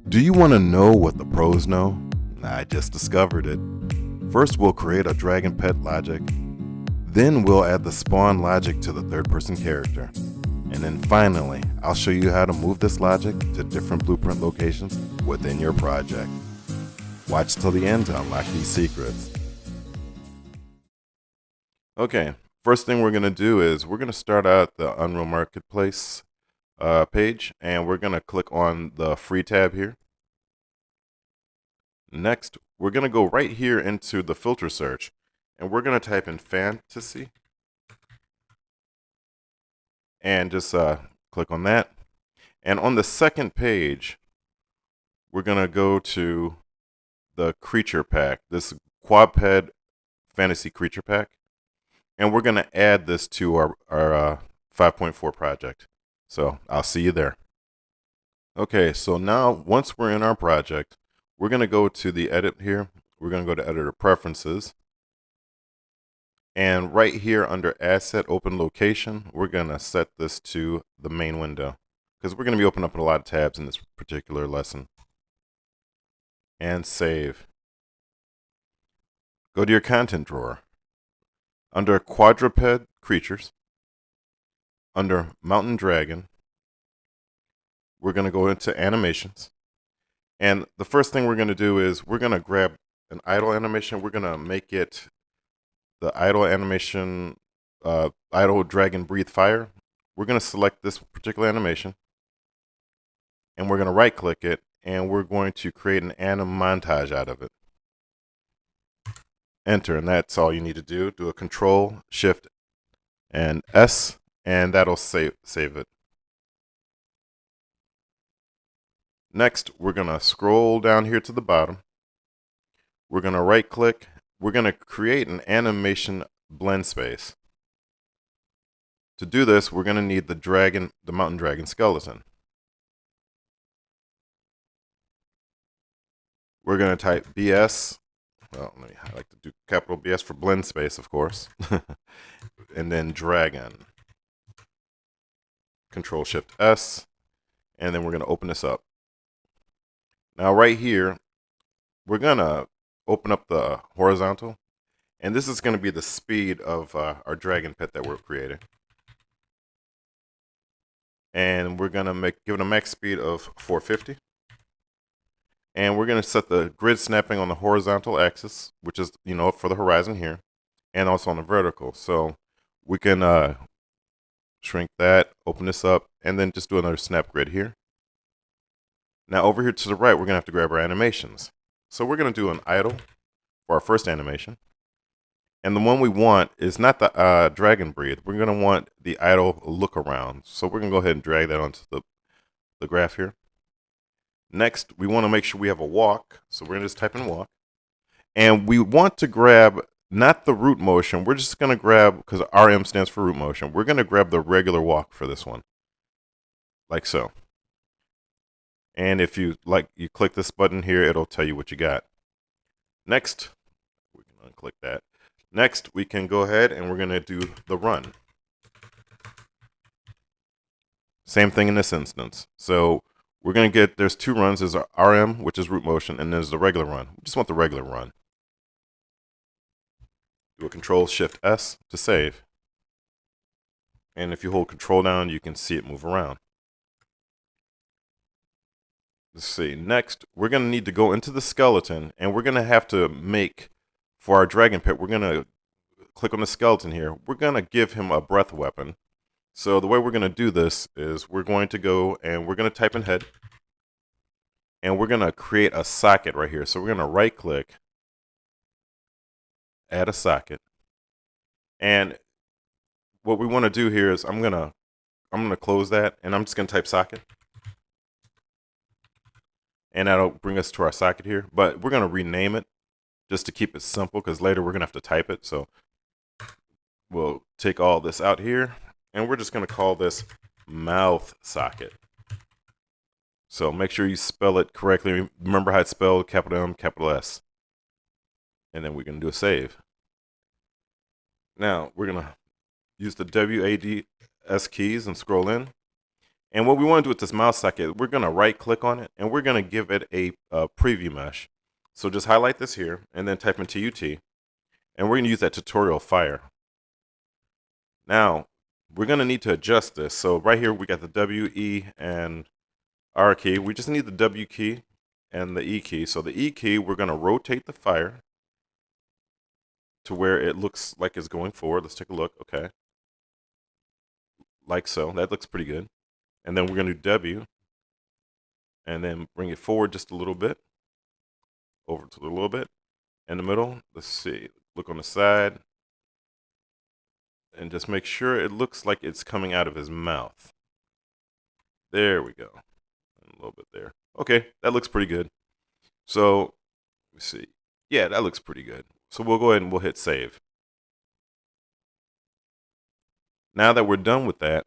Do you want to know what the pros know? I just discovered it. First, we'll create a dragon pet logic. Then we'll add the spawn logic to the third person character. And then finally, I'll show you how to move this logic to different blueprint locations within your project. Watch till the end to unlock these secrets. Okay, first thing we're going to do is we're going to start out the Unreal Marketplace page, and we're going to click on the free tab here. Next, we're going to go right here into the filter search, and we're going to type in fantasy and just click on that. And on the second page, we're going to go to the creature pack, this quadruped fantasy creature pack, and we're going to add this to our 5.4 project. So I'll see you there. Okay, so now once we're in our project, we're going to go to the edit here. We're going to go to editor preferences. And right here under asset open location, we're going to set this to the main window because we're going to be opening up a lot of tabs in this particular lesson. And save. Go to your content drawer. Under quadruped creatures, under mountain dragon, we're going to go into animations. And the first thing we're going to do is we're going to grab an idle animation. We're going to make it the idle animation, idle dragon breathe fire. We're going to select this particular animation, and we're going to right click it, and we're going to create an anim montage out of it. Enter, and that's all you need to do. Do a Control, Shift, and S, and that'll save it. Next, we're going to scroll down here to the bottom. We're going to right click. We're going to create an animation blend space. To do this, we're going to need the mountain dragon skeleton. We're going to type BS. Well, I like to do capital BS for blend space, of course. And then dragon. Control Shift S. And then we're going to open this up. Now right here, we're going to open up the horizontal. And this is going to be the speed of our dragon pet that we're creating. And we're going to give it a max speed of 450. And we're going to set the grid snapping on the horizontal axis, which is, for the horizon here, and also on the vertical. So we can shrink that, open this up, and then just do another snap grid here. Now over here to the right, we're going to have to grab our animations. So we're going to do an idle for our first animation. And the one we want is not the dragon breathe. We're going to want the idle look around. So we're going to go ahead and drag that onto the graph here. Next, we want to make sure we have a walk. So we're going to just type in walk. And we want to grab not the root motion. We're just going to grab, because RM stands for root motion, we're going to grab the regular walk for this one. Like so. And if you click this button here, it'll tell you what you got. Next, we can unclick that. Next, we can go ahead and we're going to do the run. Same thing in this instance. So we're going to there's two runs. There's a RM, which is root motion, and there's the regular run. We just want the regular run. Do a Control Shift S to save. And if you hold Control down, you can see it move around. Let's see. Next, we're going to need to go into the skeleton, and we're going to have to make, for our dragon pet, we're going to click on the skeleton here. We're going to give him a breath weapon. So the way we're going to do this is we're going to go and we're going to type in head, and we're going to create a socket right here. So we're going to right click, add a socket. And what we want to do here is I'm going to close that, and I'm just going to type socket. And that'll bring us to our socket here. But we're going to rename it just to keep it simple, because later we're going to have to type it. So we'll take all this out here, and we're just going to call this mouth socket. So make sure you spell it correctly. Remember how it's spelled, capital M, capital S. And then we're going to do a save. Now we're going to use the WADS keys and scroll in. And what we want to do with this mouse socket, we're going to right click on it and we're going to give it a preview mesh. So just highlight this here and then type in TUT, and we're going to use that tutorial fire. Now, we're going to need to adjust this. So right here, we got the W, E, and R key. We just need the W key and the E key. So the E key, we're going to rotate the fire to where it looks like it's going forward. Let's take a look. Okay. Like so. That looks pretty good. And then we're going to do W and then bring it forward just a little bit, over to a little bit. In the middle, let's see. Look on the side and just make sure it looks like it's coming out of his mouth. There we go. And a little bit there. Okay, that looks pretty good. So, let me see. Yeah, that looks pretty good. So we'll go ahead and we'll hit save. Now that we're done with that,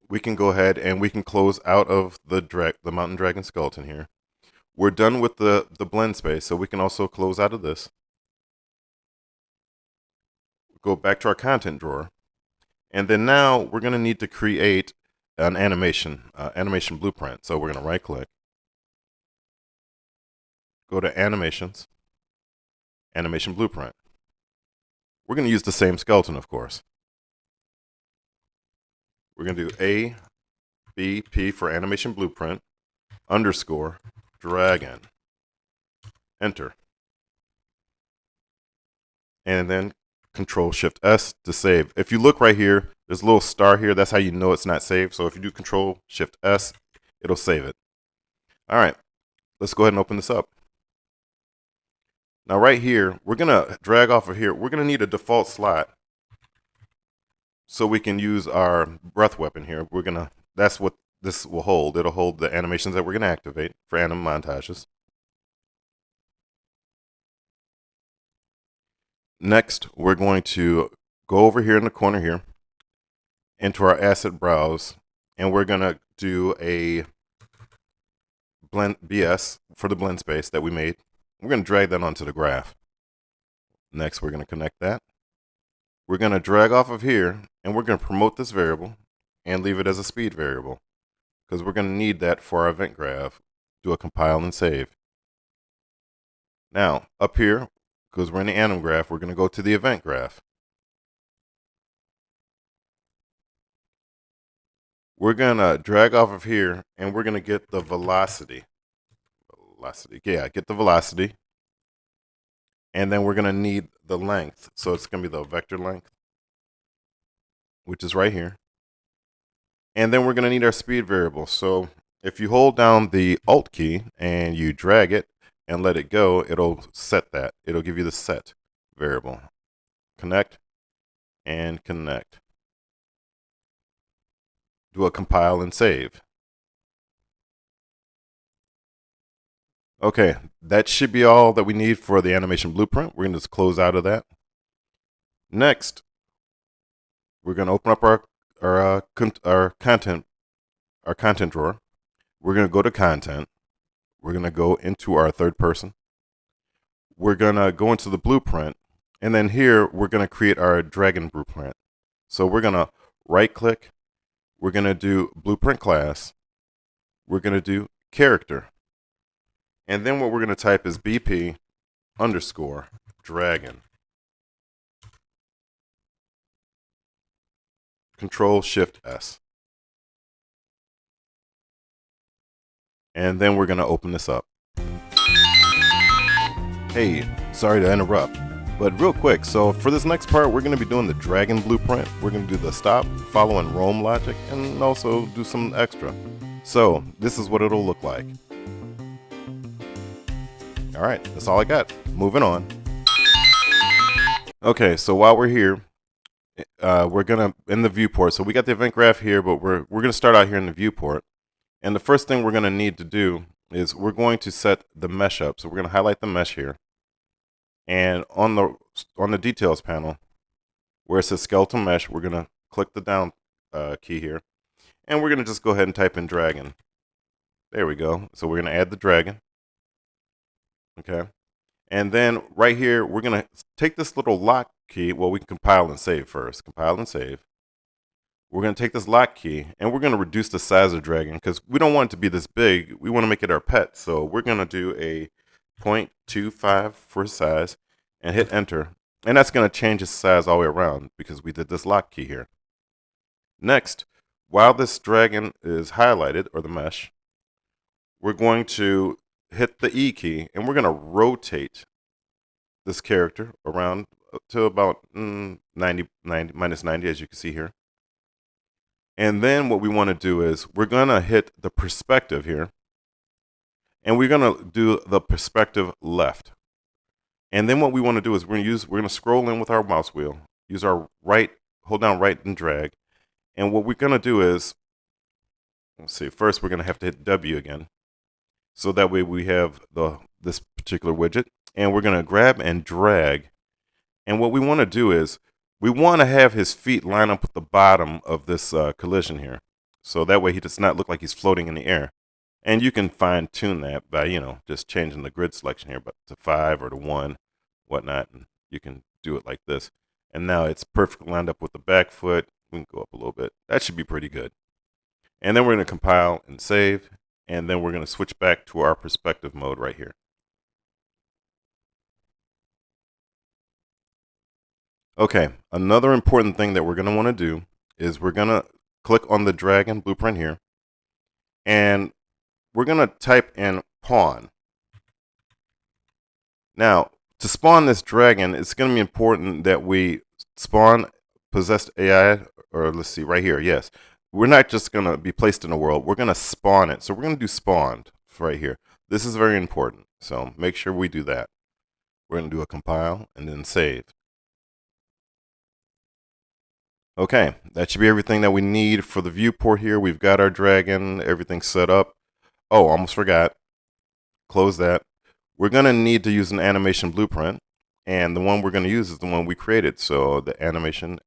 we can go ahead and we can close out of the mountain dragon skeleton here. We're done with the blend space, so we can also close out of this. Go back to our content drawer. And then now we're going to need to create an animation blueprint. So we're going to right click, go to animations, animation blueprint. We're going to use the same skeleton, of course. We're going to do ABP for animation blueprint, underscore, dragon, enter. And then Control Shift S to save. If you look right here, there's a little star here. That's how you know it's not saved. So if you do Control Shift S, it'll save it. All right, let's go ahead and open this up. Now right here, we're gonna drag off of here. We're gonna need a default slot so we can use our breath weapon here. That's what this will hold. It'll hold the animations that we're gonna activate for anim montages. Next, we're going to go over here in the corner here into our asset browse, and we're gonna do a blend BS for the blend space that we made. We're gonna drag that onto the graph. Next, we're gonna connect that. We're gonna drag off of here, and we're gonna promote this variable and leave it as a speed variable because we're gonna need that for our event graph. Do a compile and save. Now, up here, because we're in the anim graph, we're gonna go to the event graph. We're gonna drag off of here, and we're gonna get the velocity. Get the velocity. And then we're gonna need the length. So it's gonna be the vector length, which is right here. And then we're gonna need our speed variable. So if you hold down the Alt key and you drag it and let it go, it'll set that. It'll give you the set variable. Connect and connect. Do a compile and save. Okay, that should be all that we need for the animation blueprint. We're going to just close out of that. Next, we're going to open up our content drawer. We're going to go to content. We're going to go into our third person. We're going to go into the blueprint, and then here we're going to create our dragon blueprint. So we're going to right click. We're going to do blueprint class. We're going to do character. And then what we're going to type is BP underscore dragon. Control Shift S. And then we're going to open this up. Hey, sorry to interrupt, but real quick, so for this next part, we're going to be doing the dragon blueprint. We're going to do the stop, follow, and roam logic, and also do some extra. So this is what it'll look like. All right, that's all I got. Moving on. Okay, so while we're here, we're gonna in the viewport. So we got the event graph here, but we're gonna start out here in the viewport. And the first thing we're gonna need to do is we're going to set the mesh up. So we're gonna highlight the mesh here, and on the details panel, where it says skeletal mesh, we're gonna click the down key here, and we're gonna just go ahead and type in dragon. There we go. So we're gonna add the dragon. Okay. And then right here, we're going to take this little lock key. Well, we can compile and save first. Compile and save. we're going to take this lock key and we're going to reduce the size of the dragon because we don't want it to be this big. We want to make it our pet. So we're going to do a 0.25 for size and hit enter. And that's going to change its size all the way around because we did this lock key here. Next, while this dragon is highlighted, or the mesh, we're going to hit the E key and we're going to rotate this character around to about minus 90, as you can see here. And then what we want to do is we're going to hit the perspective here. And we're going to do the perspective left. And then what we want to do is we're going to scroll in with our mouse wheel, use our right, hold down right and drag. And what we're going to do is, let's see, first we're going to have to hit W again. So that way we have this particular widget. And we're going to grab and drag. And what we want to do is we want to have his feet line up with the bottom of this collision here. So that way he does not look like he's floating in the air. And you can fine tune that by, just changing the grid selection here, but to 5 or to 1, whatnot. And you can do it like this. And now it's perfectly lined up with the back foot. We can go up a little bit. That should be pretty good. And then we're going to compile and save. And then we're going to switch back to our perspective mode right here. Okay, another important thing that we're going to want to do is we're going to click on the dragon blueprint here. And we're going to type in pawn. Now, to spawn this dragon, it's going to be important that we spawn possessed AI, or let's see, right here, yes. We're not just going to be placed in a world, we're going to spawn it. So we're going to do spawned right here. This is very important, so make sure we do that. We're going to do a compile and then save. Okay, that should be everything that we need for the viewport here. We've got our dragon, everything set up. Oh, almost forgot. Close that. We're going to need to use an animation blueprint, and the one we're going to use is the one we created. So the animation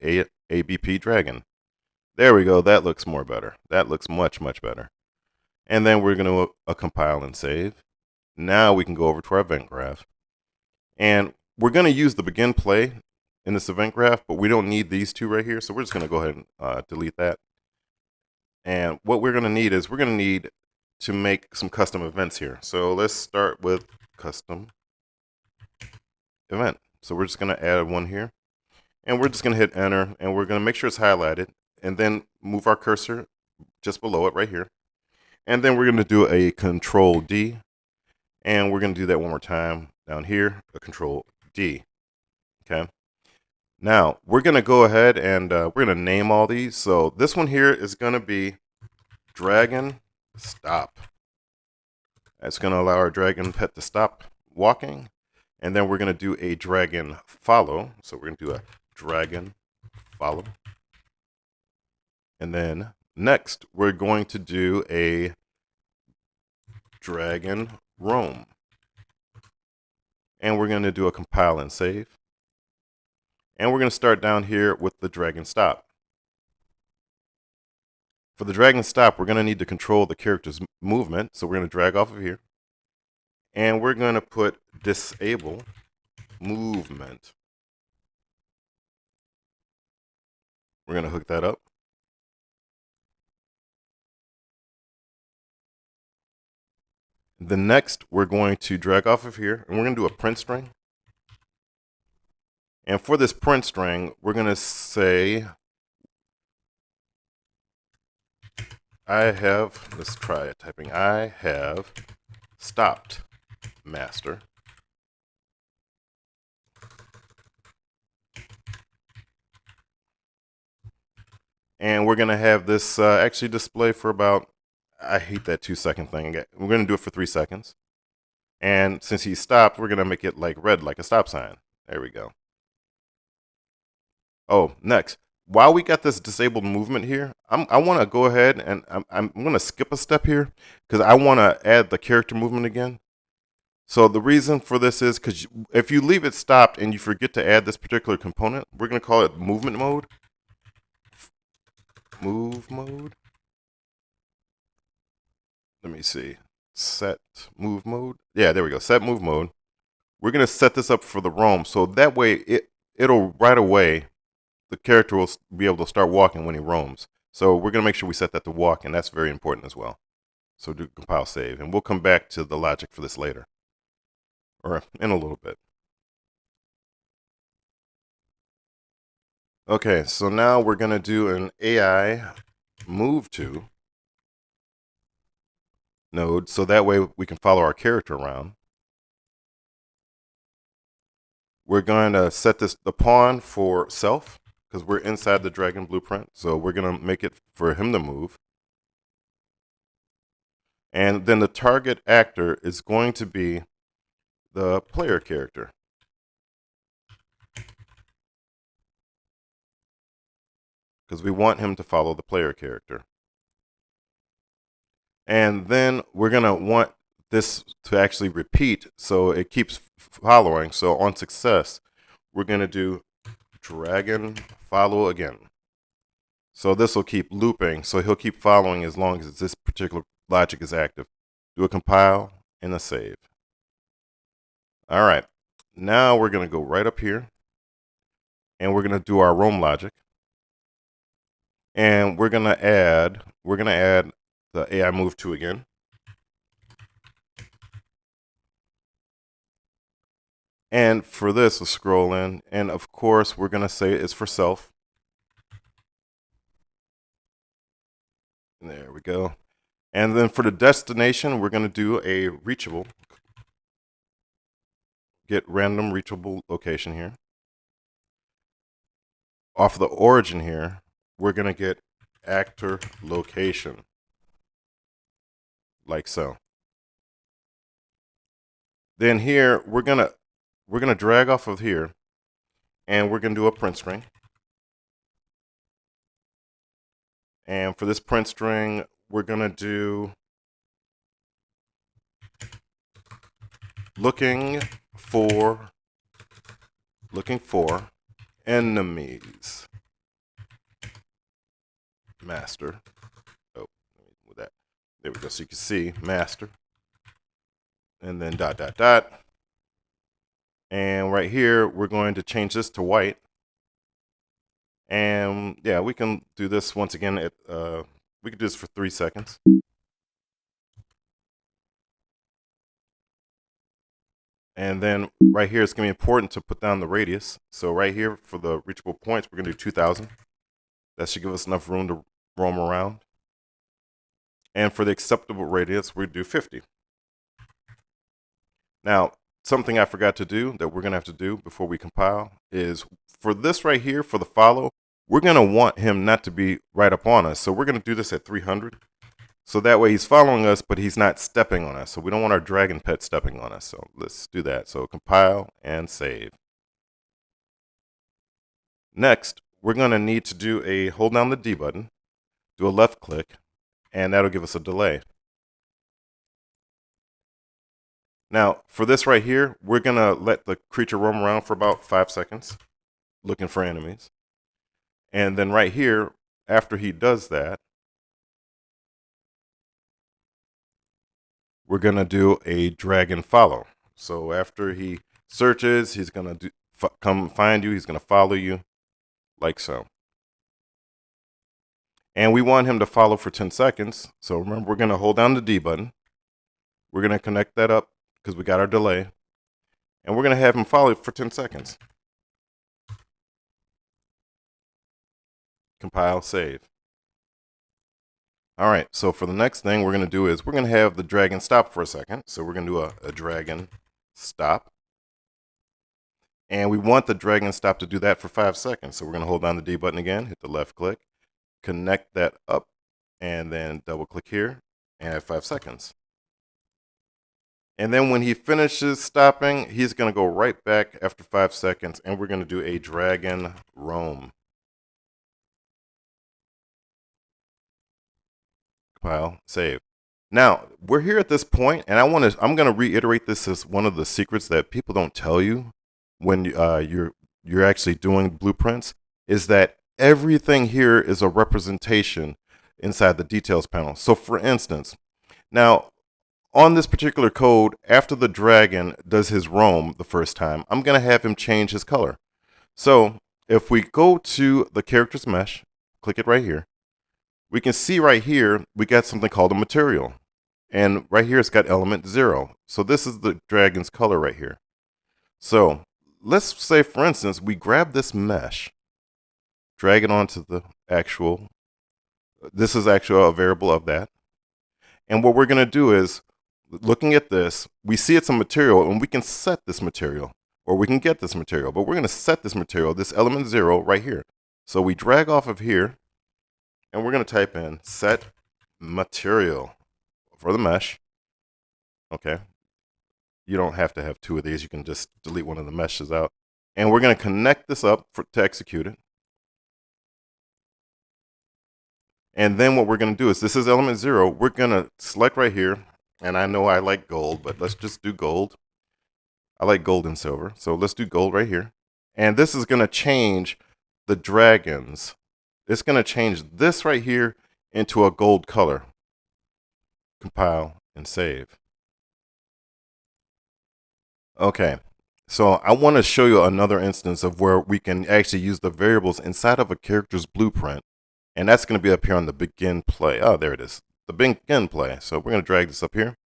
ABP dragon. There we go. That looks more better. That looks much, much better. And then we're going to compile and save. Now we can go over to our event graph. And we're going to use the begin play in this event graph, but we don't need these two right here. So we're just going to go ahead and delete that. And what we're going to need is we're going to need to make some custom events here. So let's start with custom event. So we're just going to add one here. And we're just going to hit enter. And we're going to make sure it's highlighted. And then move our cursor just below it right here. And then we're going to do a control D. And we're going to do that one more time down here, a control D. Okay. Now, we're going to go ahead and we're going to name all these. So this one here is going to be Dragon Stop. That's going to allow our dragon pet to stop walking. And then we're going to do a Dragon Follow. So we're going to do a Dragon Follow. And then next, we're going to do a Dragon Roam. And we're going to do a compile and save. And we're going to start down here with the Dragon Stop. For the Dragon Stop, we're going to need to control the character's movement. So we're going to drag off of here. And we're going to put disable movement. We're going to hook that up. The next, we're going to drag off of here, and we're going to do a print string. And for this print string, we're going to say, let's try it, typing, I have stopped master. And we're going to have this actually display for about, I hate that 2-second thing. We're going to do it for 3 seconds. And since he stopped, we're going to make it like red, like a stop sign. There we go. Oh, next, while we got this disabled movement here, I want to go ahead and I'm going to skip a step here because I want to add the character movement again. So the reason for this is because if you leave it stopped and you forget to add this particular component, we're going to call it movement mode. Move mode. Let me see. Set move mode. Yeah, there we go. Set move mode. We're going to set this up for the roam. So that way it'll right away, the character will be able to start walking when he roams. So we're going to make sure we set that to walk, and that's very important as well. So do compile save, and we'll come back to the logic for this later, or in a little bit. Okay, so now we're going to do an AI move to node, so that way we can follow our character around. We're going to set the pawn for self, because we're inside the dragon blueprint, so we're going to make it for him to move. And then the target actor is going to be the player character. Because we want him to follow the player character. And then we're going to want this to actually repeat so it keeps following. So on success, we're going to do dragon follow again. So this will keep looping. So he'll keep following as long as this particular logic is active. Do a compile and a save. All right. Now we're going to go right up here. And we're going to do our roam logic. And we're going to add the AI move to again. And for this, we'll scroll in. And of course, we're going to say it's for self. There we go. And then for the destination, we're going to do a reachable. Get random reachable location here. Off the origin here, we're going to get actor location. Like so. Then here, we're gonna drag off of here, and we're going to do a print string. And for this print string, we're going to do looking for enemies. Master. Oh, with that. There we go. So you can see master. And then ... And right here, we're going to change this to white. And yeah, we can do this once again. We can do this for 3 seconds. And then right here, it's going to be important to put down the radius. So right here for the reachable points, we're going to do 2,000. That should give us enough room to roam around. And for the acceptable radius, we do 50. Now, something I forgot to do that we're going to have to do before we compile is for this right here, for the follow, we're going to want him not to be right up on us. So we're going to do this at 300. So that way he's following us, but he's not stepping on us. So we don't want our dragon pet stepping on us. So let's do that. So compile and save. Next, we're going to need to do hold down the D button, do a left click, and that'll give us a delay. Now, for this right here, we're going to let the creature roam around for about 5 seconds, looking for enemies. And then right here, after he does that, we're going to do a dragon follow. So after he searches, he's going to come find you. He's going to follow you like so. And we want him to follow for 10 seconds. So remember, we're going to hold down the D button. We're going to connect that up because we got our delay. And we're going to have him follow for 10 seconds. Compile, save. All right, so for the next thing we're going to do is we're going to have the dragon stop for a second. So we're going to do a dragon stop. And we want the dragon stop to do that for 5 seconds. So we're going to hold down the D button again, hit the left click, connect that up, and then double click here and add 5 seconds. And then when he finishes stopping, he's going to go right back after 5 seconds, and we're going to do a dragon roam. Compile, save. Now, we're here at this point, and I'm going to reiterate this as one of the secrets that people don't tell you when you're actually doing blueprints, is that everything here is a representation inside the details panel. So for instance, now on this particular code, after the dragon does his roam the first time, I'm going to have him change his color. So if we go to the characters mesh, click it right here, we can see right here, we got something called a material. And right here, it's got element 0. So this is the dragon's color right here. So let's say, for instance, we grab this mesh, drag it onto the actual, this is actually a variable of that. And what we're going to do is, looking at this, we see it's a material, and we can set this material, or we can get this material. But we're going to set this material, this element 0, right here. So we drag off of here, and we're going to type in set material for the mesh. Okay. You don't have to have two of these. You can just delete one of the meshes out. And we're going to connect this up to execute it. And then what we're going to do is, this is element 0. We're going to select right here. And I know I like gold, but let's just do gold. I like gold and silver. So let's do gold right here. And this is going to change the dragons. It's going to change this right here into a gold color. Compile and save. Okay. So I want to show you another instance of where we can actually use the variables inside of a character's blueprint. And that's going to be up here on the begin play. Oh, there it is. The begin play. So we're going to drag this up here.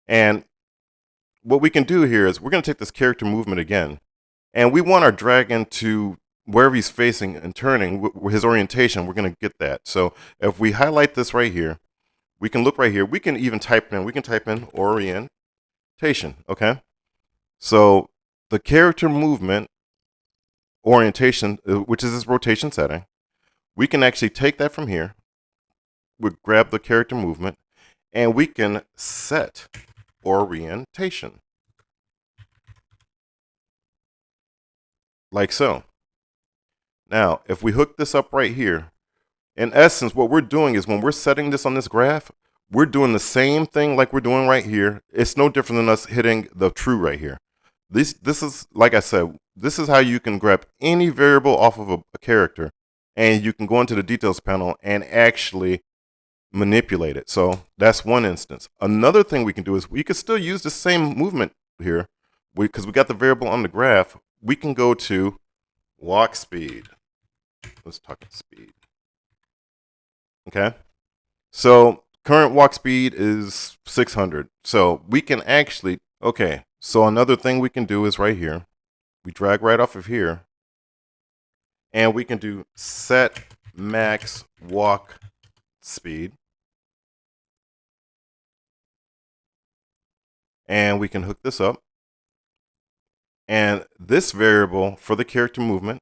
And what we can do here is we're going to take this character movement again. And we want our dragon to, wherever he's facing and turning, his orientation, we're going to get that. So if we highlight this right here, we can look right here. We can even type in orientation. Okay. So the character movement orientation, which is this rotation setting, we can actually take that from here. We grab the character movement, and we can set orientation. Like so. Now, if we hook this up right here, in essence, what we're doing is when we're setting this on this graph, we're doing the same thing like we're doing right here. It's no different than us hitting the true right here. This is, like I said, this is how you can grab any variable off of a character, and you can go into the details panel and actually manipulate it. So that's one instance. Another thing we can do is we could still use the same movement here because we got the variable on the graph. We can go to walk speed. Let's talk speed. Okay. So current walk speed is 600. So we can actually, okay. So another thing we can do is right here. We drag right off of here. And we can do set max walk speed. And we can hook this up. And this variable for the character movement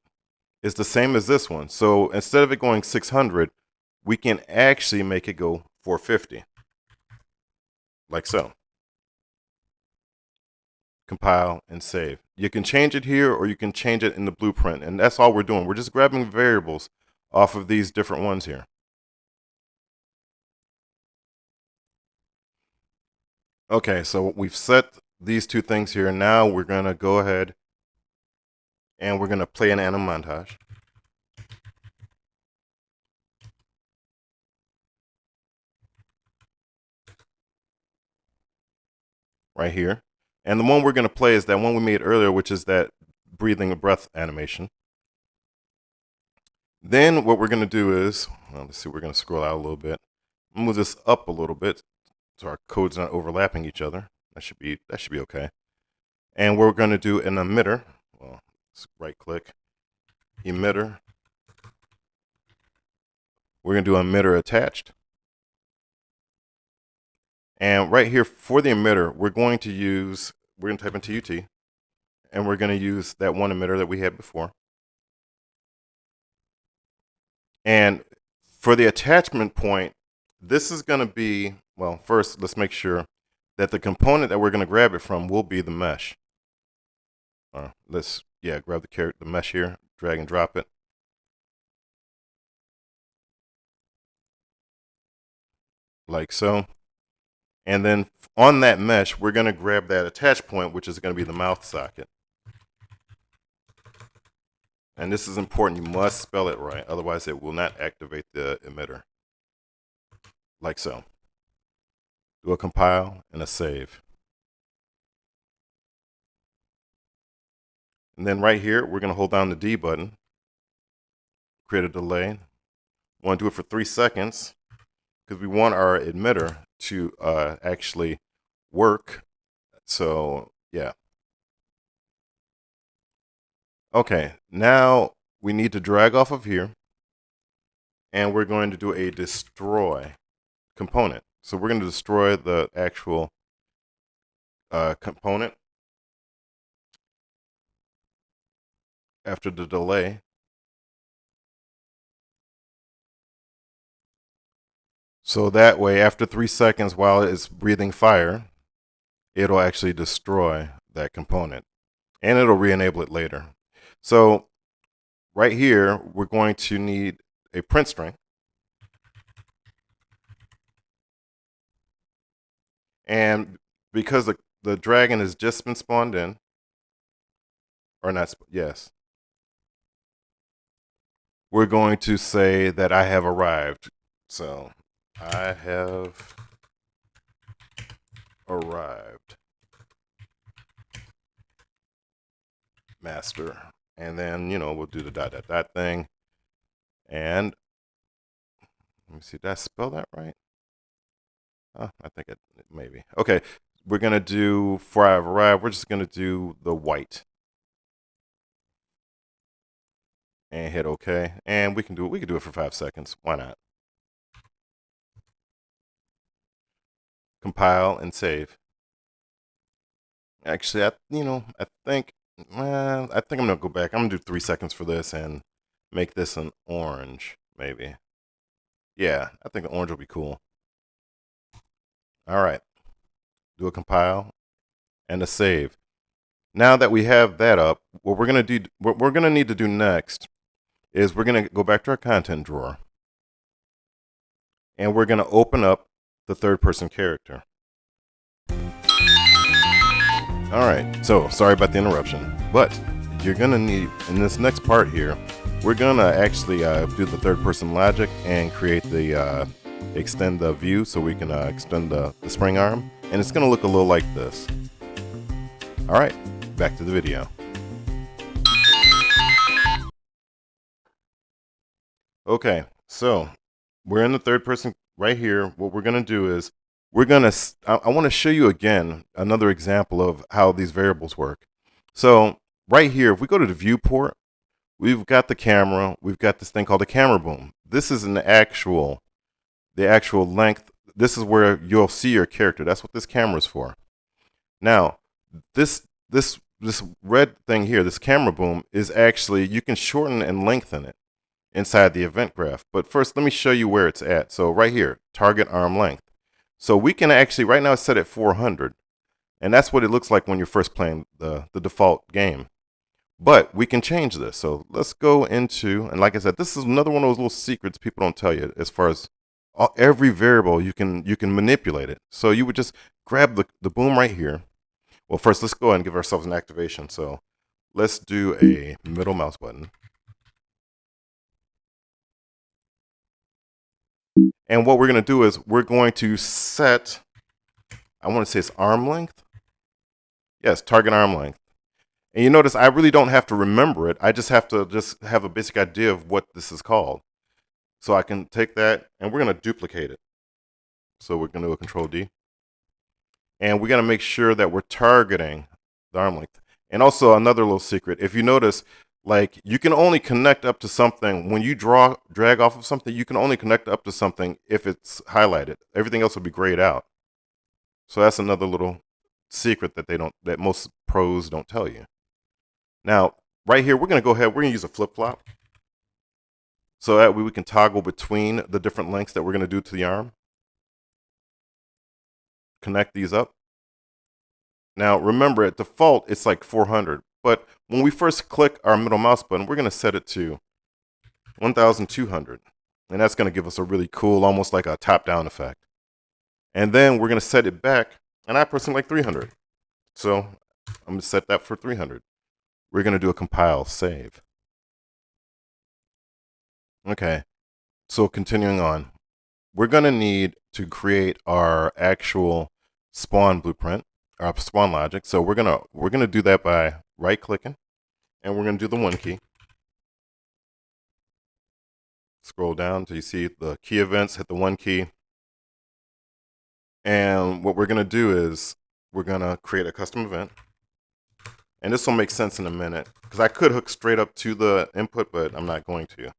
is the same as this one. So instead of it going 600, we can actually make it go 450. Like so. Compile and save. You can change it here, or you can change it in the blueprint. And that's all we're doing. We're just grabbing variables off of these different ones here. Okay, so we've set these two things here. Now we're going to go ahead and we're going to play an anim montage. Right here. And the one we're going to play is that one we made earlier, which is that breathing breath animation. Then what we're going to do is, well, let's see, we're going to scroll out a little bit. Move this up a little bit so our code's not overlapping each other. That should be okay. And we're going to do an emitter. Well, let's right click, emitter. We're going to do emitter attached. And right here for the emitter, we're going to type in TUT, and we're going to use that one emitter that we had before. And for the attachment point, this is going to be, well, first, let's make sure that the component that we're going to grab it from will be the mesh. Let's, grab the mesh here, drag and drop it. Like so. And then on that mesh, we're going to grab that attach point, which is going to be the mouth socket. And this is important. You must spell it right. Otherwise, it will not activate the emitter. Like so. Do a compile and a save. And then right here, we're going to hold down the D button. create a delay. We want to do it for 3 seconds because we want our emitter to actually work. So yeah. Okay, now we need to drag off of here, and we're going to do a destroy component. So we're going to destroy the actual component after the delay. So that way, after 3 seconds, while it's breathing fire, it'll actually destroy that component, and it'll re-enable it later. So right here, we're going to need a print string. And because the dragon has just been spawned in, or not, yes, we're going to say that I have arrived. So I have arrived, master. And then, we'll do the dot, dot, dot thing. And let me see, did I spell that right? I think it maybe. Okay, we're going to do, for I have arrived, we're just going to do the white. And hit OK. And we can do it for 5 seconds. Why not? Compile and save. Actually, I think I'm gonna go back. I'm gonna do 3 seconds for this and make this an orange, maybe. Yeah, I think the orange will be cool. All right, do a compile and a save. Now that we have that up, what we're gonna need to do next is we're gonna go back to our content drawer, and we're gonna open up the third-person character. All right, so sorry about the interruption, but you're gonna need, in this next part here, we're gonna actually do the third person logic and create the extend the view so we can extend the spring arm, and it's gonna look a little like this. All right, back to the video. Okay, so we're in the third person right here. What we're gonna do is I want to show you again another example of how these variables work. So right here, if we go to the viewport, we've got the camera. We've got this thing called a camera boom. This is the actual length. This is where you'll see your character. That's what this camera is for. Now, this red thing here, this camera boom, is actually, you can shorten and lengthen it inside the event graph. But first, let me show you where it's at. So right here, target arm length. So we can actually, right now it's set at 400. And that's what it looks like when you're first playing the default game. But we can change this. So let's go into, and like I said, this is another one of those little secrets people don't tell you as far as every variable, you can manipulate it. So you would just grab the boom right here. Well, first let's go ahead and give ourselves an activation. So let's do a middle mouse button. And what we're going to do is we're going to set, I want to say it's arm length. Yes, target arm length. And you notice I really don't have to remember it. I just have to have a basic idea of what this is called. So I can take that and we're going to duplicate it. So we're going to do a Control D. And we're going to make sure that we're targeting the arm length. And also another little secret, if you notice, like you can only connect up to something when you drag off of something, you can only connect up to something if it's highlighted. Everything else will be grayed out. So that's another little secret that most pros don't tell you. Now, right here, we're going to go ahead, we're going to use a flip-flop. So that way we can toggle between the different lengths that we're going to do to the arm. Connect these up. Now, remember, at default, it's like 400. But when we first click our middle mouse button, we're going to set it to 1,200. And that's going to give us a really cool, almost like a top-down effect. And then we're going to set it back, and I personally like 300. So I'm going to set that for 300. We're going to do a compile save. Okay, so continuing on. We're going to need to create our actual spawn blueprint, our spawn logic. So we're gonna do that by right-clicking, and we're going to do the 1 key. Scroll down until you see the key events, hit the one key. And what we're going to do is we're going to create a custom event. And this will make sense in a minute because I could hook straight up to the input, but I'm not going to.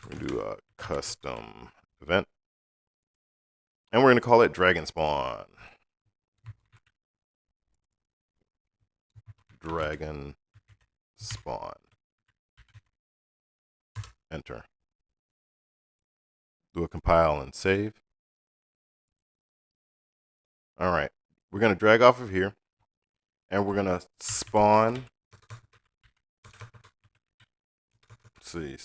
We're going to do a custom event. And we're going to call it Dragon Spawn. Dragon Spawn. Enter. Do a compile and save. All right. We're going to drag off of here. And we're going to spawn. Let's see.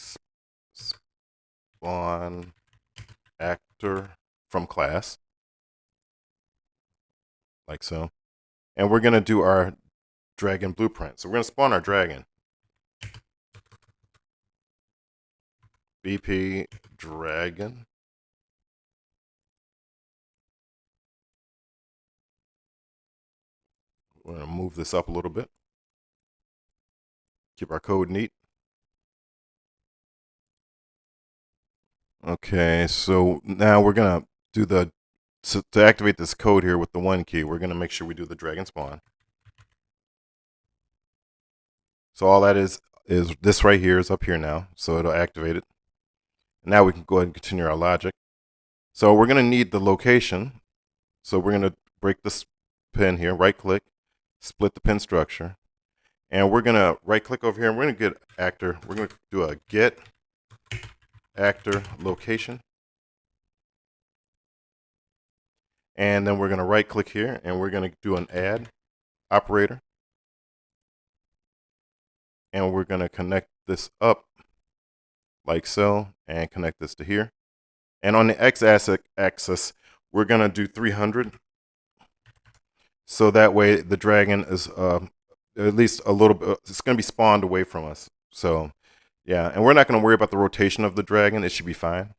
Spawn actor from class. Like so. And we're going to do our dragon blueprint. So we're going to spawn our dragon. BP dragon. We're going to move this up a little bit. Keep our code neat. Okay, so now we're going to do to activate this code here with the one key, we're going to make sure we do the dragon spawn. So all that is this right here is up here now. So it'll activate it. Now we can go ahead and continue our logic. So we're going to need the location. So we're going to break this pin here, right click, split the pin structure. And we're going to right click over here and we're going to get actor. We're going to do a get actor location. And then we're going to right click here and we're going to do an add operator. And we're going to connect this up like so and connect this to here. And on the x-axis, we're going to do 300. So that way the dragon is at least a little bit, it's going to be spawned away from us. So yeah, and we're not going to worry about the rotation of the dragon. It should be fine.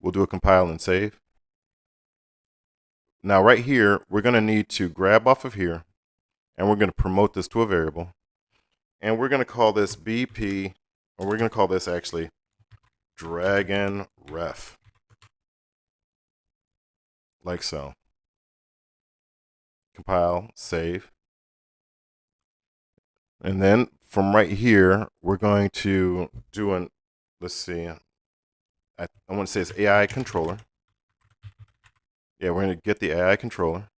We'll do a compile and save. Now right here, we're going to need to grab off of here and we're going to promote this to a variable. And we're going to call this BP, or we're going to call this actually dragon ref. Like so. Compile, save. And then from right here, we're going to do an, let's see, I want to say it's AI controller. Yeah, we're going to get the AI controller.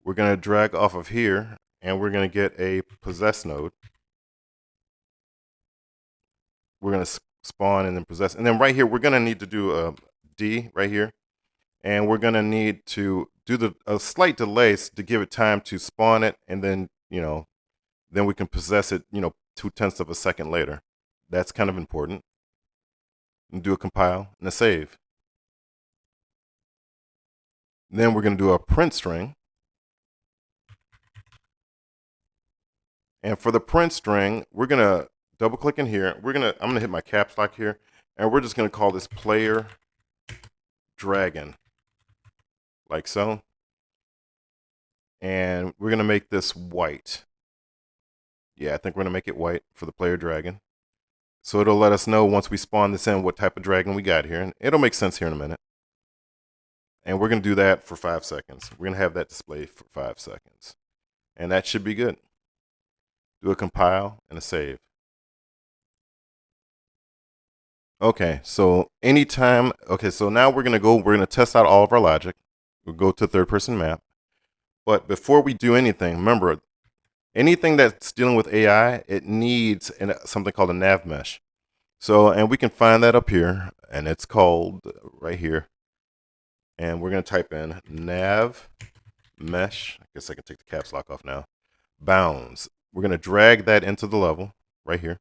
We're going to drag off of here, and we're going to get a possess node. We're going to spawn and then possess. And then right here, we're going to need to do a D right here. And we're going to need to do a slight delay to give it time to spawn it. And then, then we can possess it, 0.2 of a second later. That's kind of important. And do a compile and a save. Then we're going to do a print string. And for the print string, we're going to double click in here. I'm going to hit my caps lock here. And we're just going to call this player dragon. Like so. And we're going to make this white. Yeah, I think we're going to make it white for the player dragon. So it'll let us know once we spawn this in what type of dragon we got here. And it'll make sense here in a minute. And we're going to do that for 5 seconds. We're going to have that display for 5 seconds. And that should be good. Do a compile and a save. Okay, so anytime, so now we're going to test out all of our logic. We'll go to third person map. But before we do anything, remember, anything that's dealing with AI, it needs something called a nav mesh. So, and we can find that up here, and it's called right here. And we're going to type in nav mesh. I guess I can take the caps lock off now. Bounds. We're going to drag that into the level right here.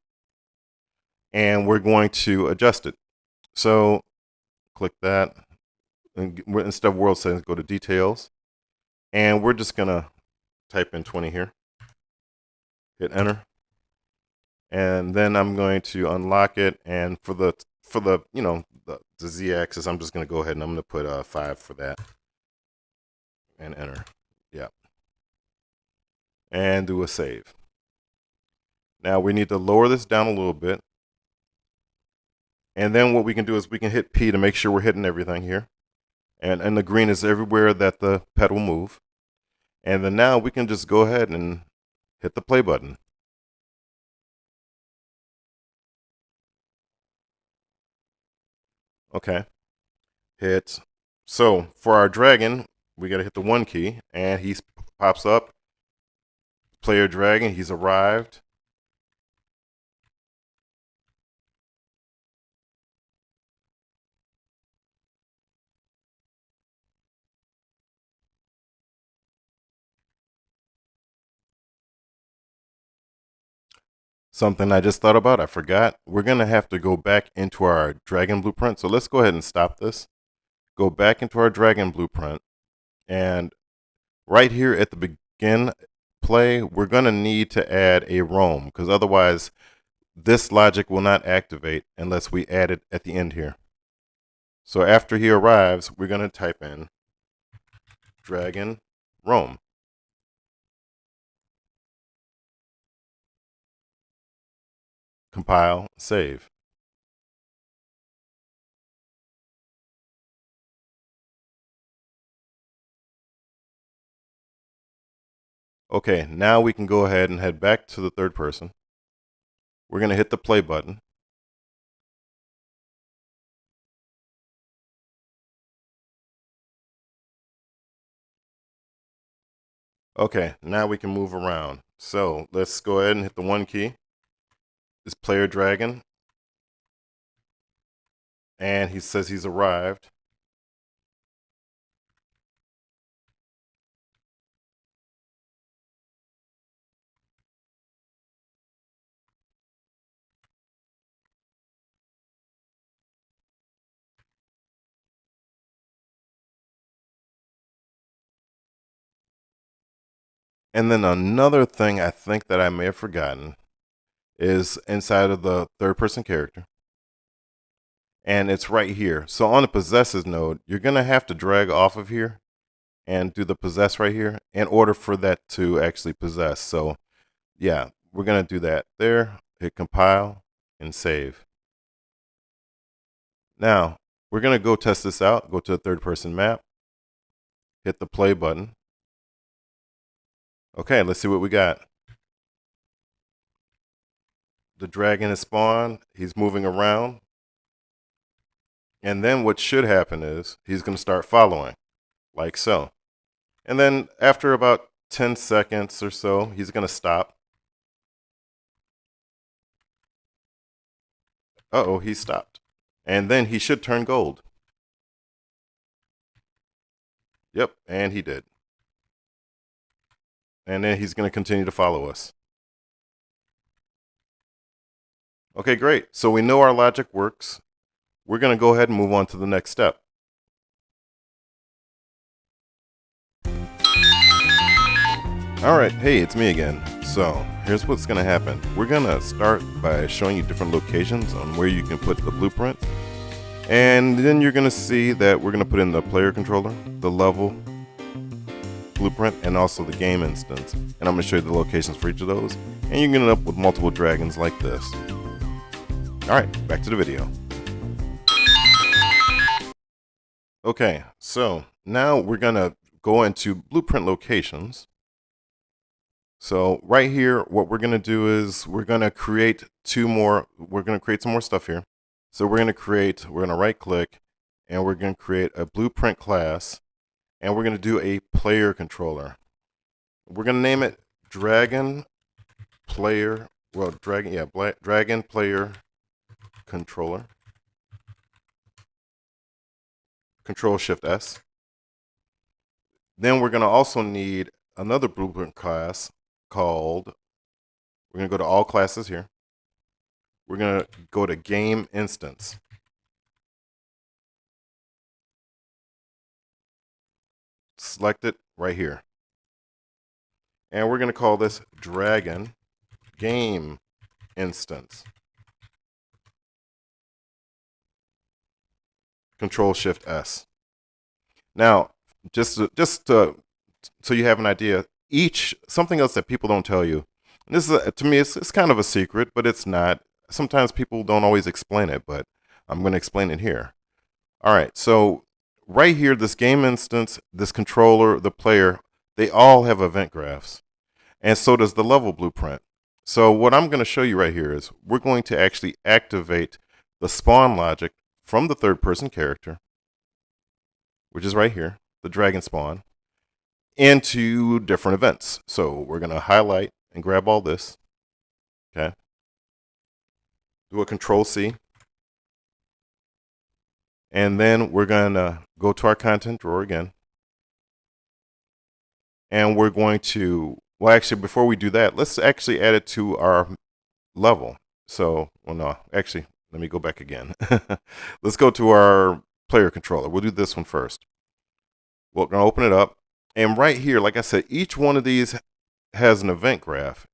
And we're going to adjust it. So click that. And instead of world settings, go to details. And we're just going to type in 20 here. Hit enter. And then I'm going to unlock it. And for the the z-axis, I'm just going to go ahead and I'm going to put 5 for that. And enter. Yeah. And do a save. Now we need to lower this down a little bit. And then what we can do is we can hit P to make sure we're hitting everything here. And the green is everywhere that the pet will move. And then now we can just go ahead and hit the play button. Okay. Hit. So for our dragon, we got to hit the 1 key, and he pops up. Player dragon, he's arrived. Something I just thought about, I forgot. We're going to have to go back into our dragon blueprint. So let's go ahead and stop this. Go back into our dragon blueprint. And right here at the begin play, we're going to need to add a roam, because otherwise this logic will not activate unless we add it at the end here. So after he arrives, we're going to type in dragon roam. Compile, save. Okay, now we can go ahead and head back to the third person. We're going to hit the play button. Okay, now we can move around. So let's go ahead and hit the 1 key. This player dragon. And he says he's arrived. And then another thing I think that I may have forgotten is inside of the third person character. And it's right here. So on the possesses node, you're going to have to drag off of here and do the possess right here in order for that to actually possess. So yeah, we're going to do that there. Hit compile and save. Now we're going to go test this out. Go to the third person map. Hit the play button. Okay, let's see what we got. The dragon is spawned. He's moving around. And then what should happen is he's going to start following, like so. And then after about 10 seconds or so, he's going to stop. Uh-oh, he stopped. And then he should turn gold. Yep, and he did. And then he's going to continue to follow us. Okay, great. So we know our logic works. We're going to go ahead and move on to the next step. All right, hey, it's me again. So here's what's going to happen. We're going to start by showing you different locations on where you can put the blueprint. And then you're going to see that we're going to put in the player controller, the level blueprint, and also the game instance. And I'm going to show you the locations for each of those. And you're going to end up with multiple dragons like this. All right, back to the video. Okay, so now we're going to go into blueprint locations. So right here, what we're going to do is we're going to create some more stuff here. So we're going to right click, and we're going to create a blueprint class, and we're going to do a player controller. We're going to name it Dragon Player, Dragon Player Controller. Control Shift S. Then we're going to also need another blueprint class called, we're going to go to all classes here. We're going to go to game instance. Select it right here. And we're going to call this Dragon Game Instance. Control Shift S. Now, just so you have an idea, something else that people don't tell you. This is to me, it's kind of a secret, but it's not. Sometimes people don't always explain it, but I'm going to explain it here. All right, so right here, this game instance, this controller, the player, they all have event graphs. And so does the level blueprint. So what I'm going to show you right here is we're going to actually activate the spawn logic from the third person character, which is right here, the dragon spawn, into different events. So we're going to highlight and grab all this. Okay. Do a Control C. And then we're going to go to our content drawer again. And we're going to, well, actually, before we do that, let's actually add it to our level. So, well, no, actually, let me go back again. Let's go to our player controller. We'll do this one first. We're going to open it up. And right here, like I said, each one of these has an event graph.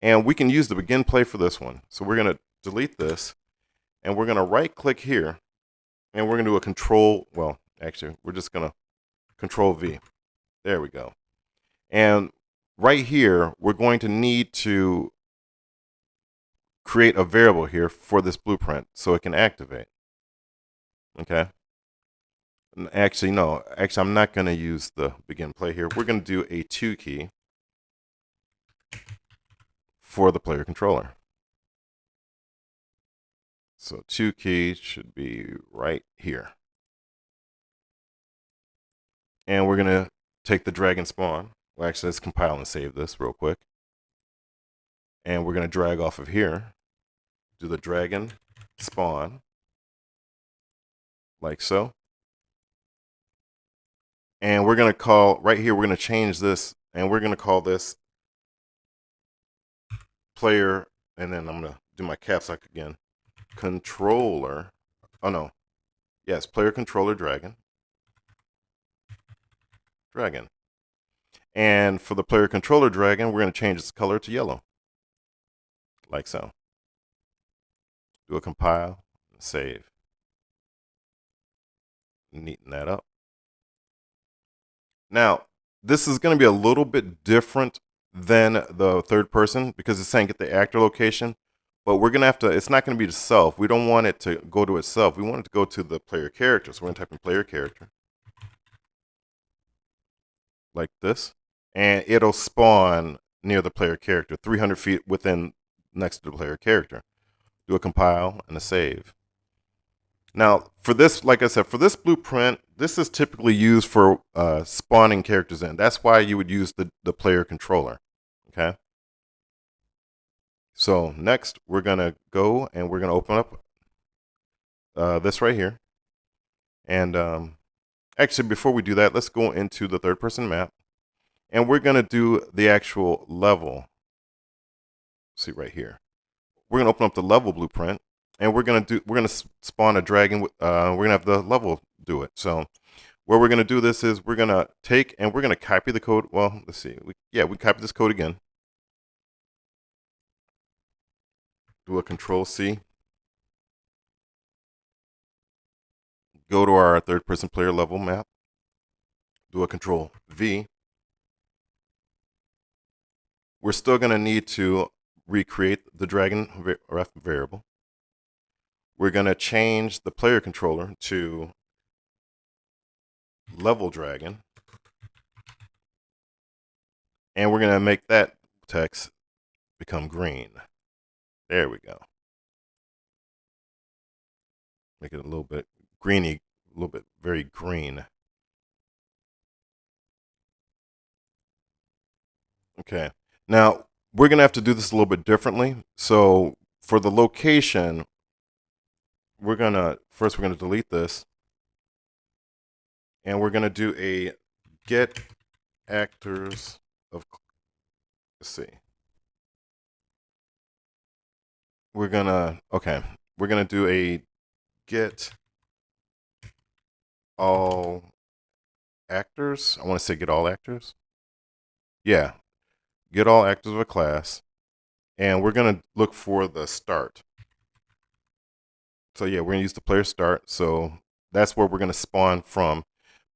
And we can use the begin play for this one. So we're going to delete this. And we're going to right click here. And we're going to do a control, well, actually, we're just going to Control V. There we go. And right here, we're going to need to create a variable here for this blueprint so it can activate. Okay. Actually, no. Actually, I'm not going to use the begin play here. We're going to do a 2 key for the player controller. So 2 key should be right here. And we're going to take the dragon spawn. Well, actually, let's compile and save this real quick. And we're going to drag off of here, do the dragon spawn, like so. And we're going to call, right here, we're going to change this, and we're going to call this player, and then I'm going to do my caps lock again, controller, oh no, yes, player controller dragon. And for the player controller dragon, we're going to change its color to yellow, like so. Do a compile, save. Neaten that up. Now, this is going to be a little bit different than the third person because it's saying get the actor location, but we're going to have to, it's not going to be the self. We don't want it to go to itself. We want it to go to the player character. So we're going to type in player character like this, and it'll spawn near the player character, 300 feet within next to the player character. Do a compile and a save. Now, for this, like I said, for this blueprint, this is typically used for spawning characters in. That's why you would use the player controller, okay? So next, we're going to go and we're going to open up this right here. And actually, before we do that, let's go into the third-person map. And we're going to do the actual level. See right here. We're going to open up the level blueprint. And we're going to spawn a dragon. We're going to have the level do it. So where we're going to do this is we're going to take and we're going to copy the code. Well, let's see. We copy this code again. Do a Control C. Go to our third-person player level map. Do a Control V. We're still going to need to recreate the dragon ref variable. We're going to change the player controller to level dragon. And we're going to make that text become green. There we go. Make it a little bit greeny, a little bit very green. Okay. Now, we're going to have to do this a little bit differently. So for the location, we're going to delete this. And we're going to do a get actors of, let's see. We're going to do a get all actors. I want to say get all actors. Yeah. Get all actors of a class. And we're going to look for the start. So yeah, we're going to use the player start. So that's where we're going to spawn from.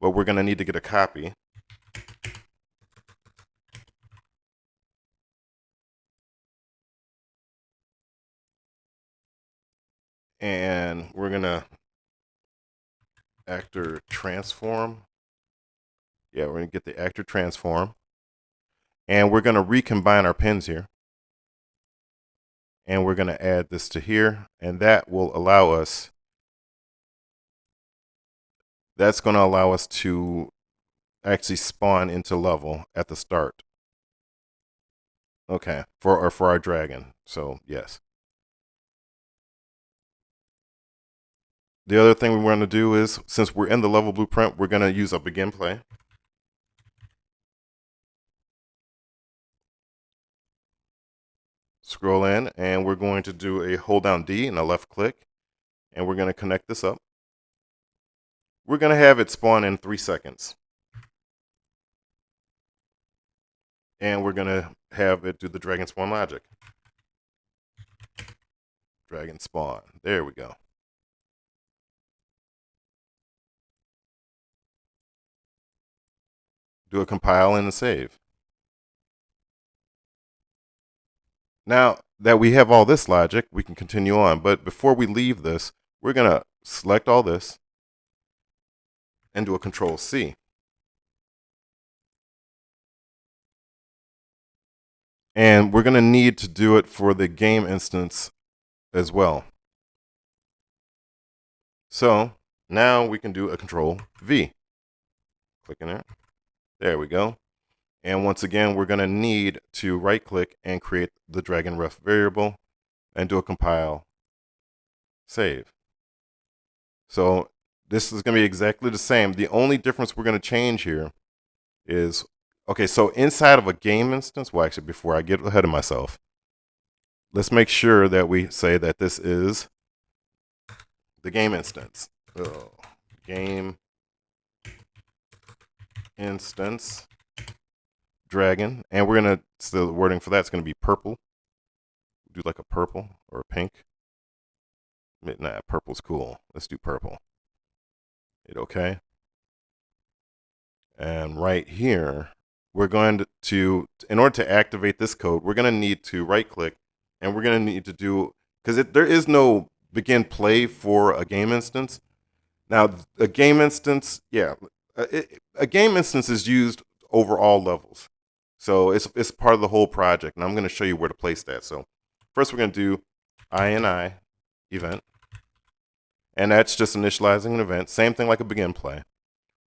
But we're going to need to get a copy. And we're going to actor transform. Yeah, we're going to get the actor transform. And we're going to recombine our pins here. And we're going to add this to here. And that will allow us, that's going to allow us to actually spawn into level at the start. Okay, for our dragon. So yes. The other thing we want to do is, since we're in the level blueprint, we're going to use a begin play. Scroll in, and we're going to do a hold down D and a left click, and we're going to connect this up. We're going to have it spawn in 3 seconds. And we're going to have it do the dragon spawn logic. Dragon spawn. There we go. Do a compile and a save. Now that we have all this logic, we can continue on. But before we leave this, we're going to select all this and do a Control C. And we're going to need to do it for the game instance as well. So now we can do a Control V. Click in there. There we go. And once again, we're going to need to right click and create the dragon ref variable and do a compile save. So this is going to be exactly the same. The only difference we're going to change here is, okay, so inside of a game instance, well, actually, before I get ahead of myself, let's make sure that we say that this is the game instance. Oh, game instance dragon. And we're going to, so the wording for that's going to be purple. Do like a purple or a pink. Nah, purple's cool. Let's do purple. Hit OK. And right here, we're going to, in order to activate this code, we're going to need to right click, and we're going to need to do, because there is no begin play for a game instance. Now, a game instance, yeah, a game instance is used over all levels. So it's part of the whole project, and I'm going to show you where to place that. So first we're going to do ini event, and that's just initializing an event. Same thing like a begin play.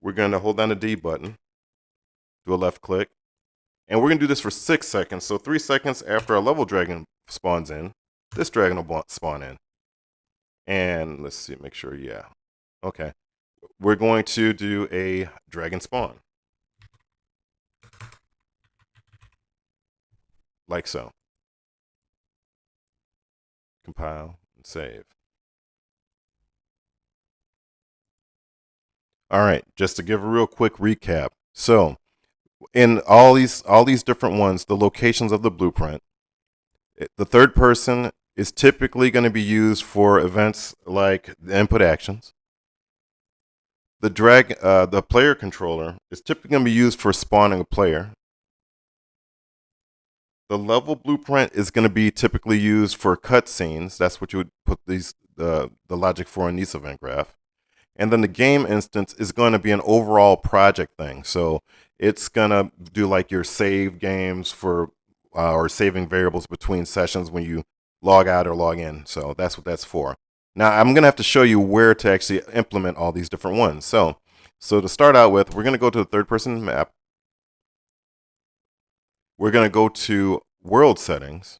We're going to hold down the D button, do a left click, and we're going to do this for 6 seconds. So 3 seconds after our level dragon spawns in, this dragon will spawn in. And let's see, make sure, yeah. Okay. We're going to do a dragon spawn. Like so. Compile and save. All right, just to give a real quick recap. So in all these different ones, the locations of the blueprint, the third person is typically going to be used for events like the input actions. The player controller is typically going to be used for spawning a player. The level blueprint is going to be typically used for cutscenes. That's what you would put the logic for in this event graph. And then the game instance is going to be an overall project thing. So it's going to do like your save games for or saving variables between sessions when you log out or log in. So that's what that's for. Now I'm going to have to show you where to actually implement all these different ones. So to start out with, we're going to go to the third person map. We're going to go to world settings.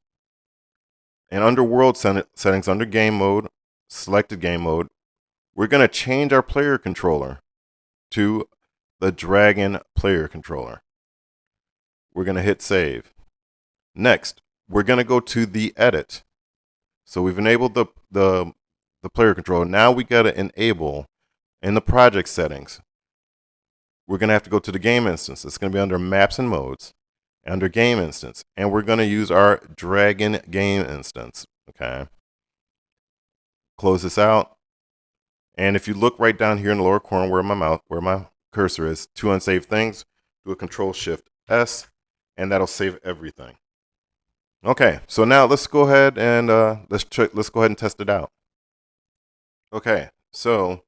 And under world settings, under game mode, selected game mode, we're going to change our player controller to the dragon player controller. We're going to hit save. Next, we're going to go to the edit. So we've enabled the player controller. Now we got to enable in the project settings. We're going to have to go to the game instance. It's going to be under maps and modes, under game instance. And we're going to use our dragon game instance. Okay. Close this out. And if you look right down here in the lower corner where my cursor is, to unsave things, do a Control-Shift-S, and that'll save everything. Okay, so now let's go ahead and let's go ahead and test it out. Okay, so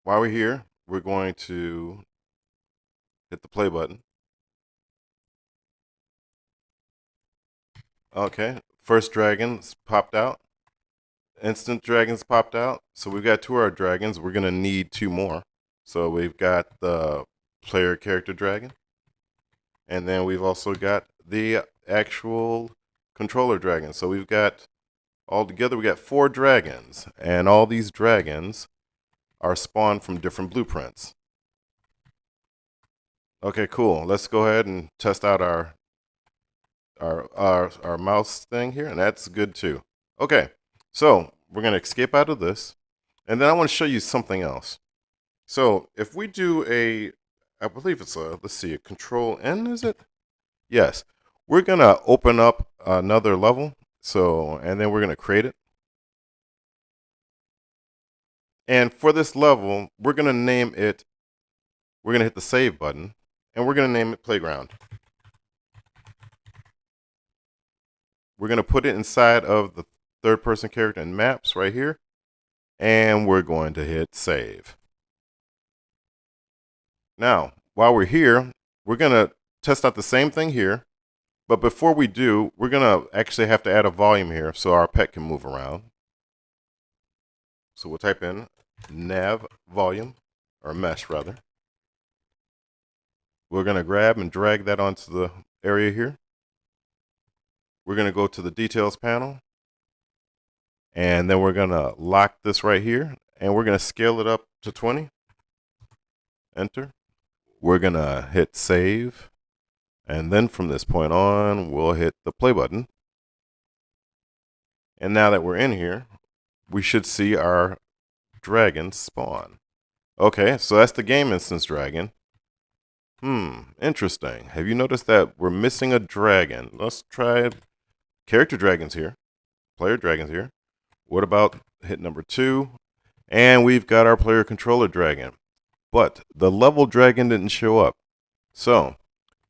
while we're here, we're going to hit the play button. Okay, first dragons popped out. Instant dragons popped out. So we've got 2 of our dragons. We're going to need 2 more. So we've got the player character dragon. And then we've also got the actual controller dragon. So we've got, altogether, we got 4 dragons. And all these dragons are spawned from different blueprints. Okay, cool. Let's go ahead and test out our mouse thing here, and that's good too. Okay, so we're gonna escape out of this, and then I want to show you something else. So if we do I believe it's let's see, a Control N, is it? Yes. We're gonna open up another level. So, and then we're gonna create it. And for this level, we're gonna name it. We're gonna hit the save button, and we're gonna name it Playground. We're going to put it inside of the third person character in maps right here. And we're going to hit save. Now, while we're here, we're going to test out the same thing here. But before we do, we're going to actually have to add a volume here so our pet can move around. So we'll type in nav volume, or mesh rather. We're going to grab and drag that onto the area here. We're going to go to the details panel. And then we're going to lock this right here. And we're going to scale it up to 20. Enter. We're going to hit save. And then from this point on, we'll hit the play button. And now that we're in here, we should see our dragon spawn. Okay, so that's the game instance dragon. Interesting. Have you noticed that we're missing a dragon? Let's try character dragons here. Player dragons here. What about hit number 2? And we've got our player controller dragon. But the level dragon didn't show up. So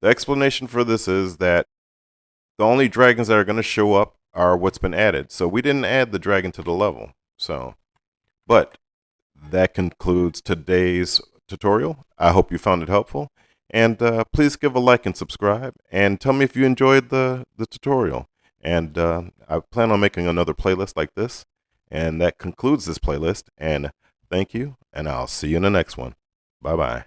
the explanation for this is that the only dragons that are going to show up are what's been added. So we didn't add the dragon to the level. But that concludes today's tutorial. I hope you found it helpful. And please give a like and subscribe. And tell me if you enjoyed the tutorial. And I plan on making another playlist like this. And that concludes this playlist. And thank you. And I'll see you in the next one. Bye-bye.